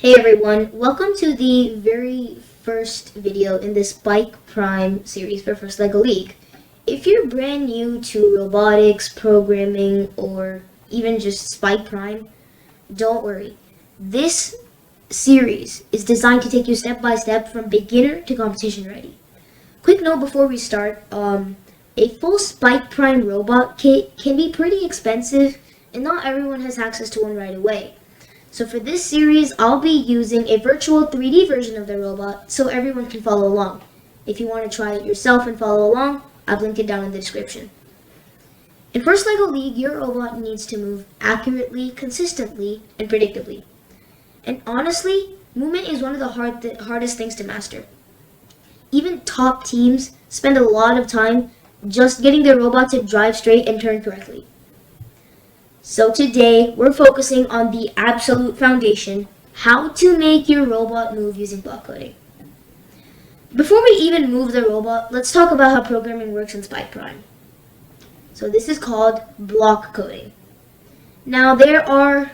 Hey everyone, welcome to the very first video in this Spike Prime series for First LEGO League. If you're brand new to robotics, programming, or even just Spike Prime, don't worry. This series is designed to take you step by step from beginner to competition ready. Quick note before we start, a full Spike Prime robot kit can be pretty expensive and not everyone has access to one right away. So for this series, I'll be using a virtual 3D version of the robot so everyone can follow along. If you want to try it yourself and follow along, I've linked it down in the description. In First LEGO League, your robot needs to move accurately, consistently, and predictably. And honestly, movement is one of the hardest things to master. Even top teams spend a lot of time just getting their robot to drive straight and turn correctly. So today, we're focusing on the absolute foundation, how to make your robot move using block coding. Before we even move the robot, let's talk about how programming works in Spike Prime. So this is called block coding. Now there are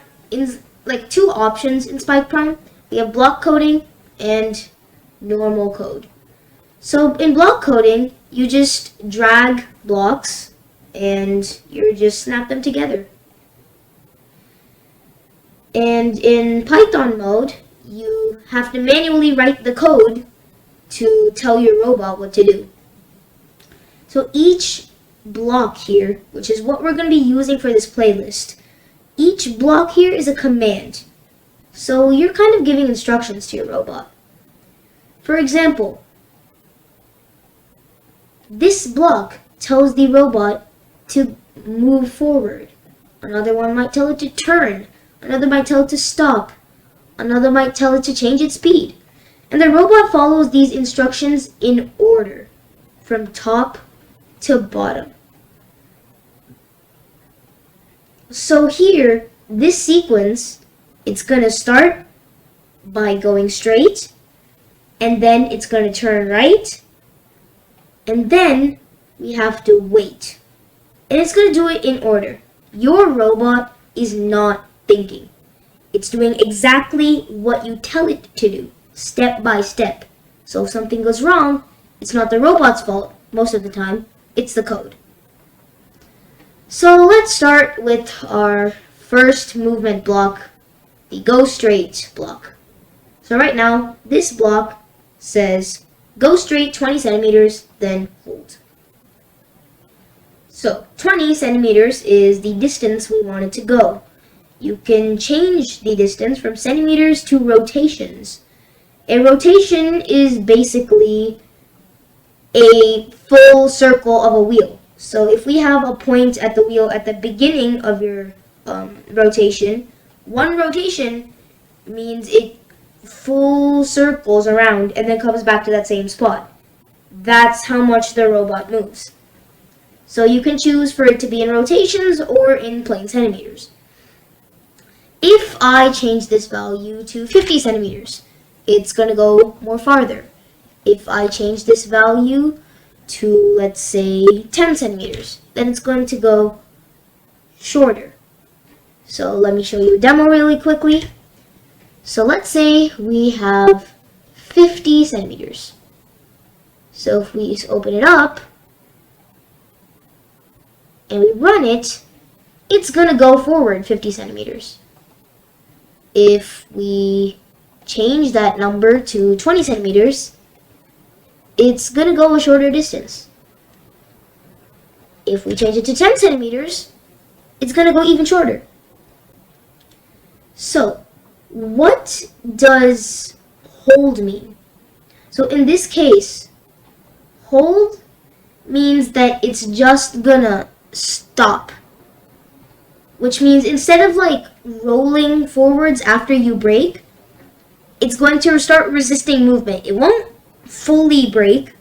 two options in Spike Prime. We have block coding and normal code. So in block coding, you just drag blocks and you just snap them together. And in Python mode, you have to manually write the code to tell your robot what to do. So each block here, which is what we're going to be using for this playlist, each block here is a command. So you're kind of giving instructions to your robot. For example, this block tells the robot to move forward. Another one might tell it to turn. Another might tell it to stop. Another might tell it to change its speed. And the robot follows these instructions in order, from top to bottom. So here, this sequence, it's going to start by going straight, and then it's going to turn right, and then we have to wait. And it's going to do it in order. Your robot is not thinking. It's doing exactly what you tell it to do, step by step. So if something goes wrong, it's not the robot's fault most of the time, it's the code. So let's start with our first movement block, the go straight block. So right now, this block says go straight 20 centimeters, then hold. So 20 centimeters is the distance we want it to go. You can change the distance from centimeters to rotations. A rotation is basically a full circle of a wheel. So if we have a point at the wheel at the beginning of your rotation, one rotation means it full circles around and then comes back to that same spot. That's how much the robot moves. So you can choose for it to be in rotations or in plain centimeters. If I change this value to 50 centimeters, it's going to go more farther. If I change this value to, let's say, 10 centimeters, then it's going to go shorter. So let me show you a demo really quickly. So let's say we have 50 centimeters. So if we open it up and we run it, it's going to go forward 50 centimeters. If we change that number to 20 centimeters, it's going to go a shorter distance. If we change it to 10 centimeters, it's going to go even shorter. So, what does hold mean? So in this case, hold means that it's just going to stop. Which means instead of rolling forwards after you brake, it's going to start resisting movement. It won't fully brake.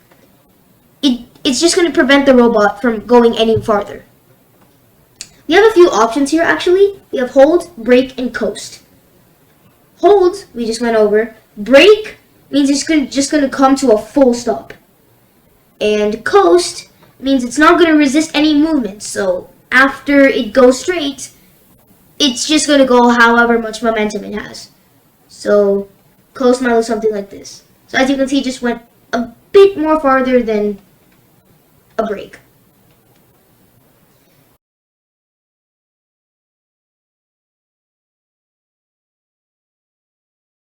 It's just going to prevent the robot from going any farther. We have a few options here actually. We have hold, brake, and coast. Hold, we just went over. Brake means it's just going to come to a full stop. And coast means it's not going to resist any movement. So after it goes straight, it's just going to go however much momentum it has. So close smile looks something like this. So as you can see, it just went a bit more farther than a break.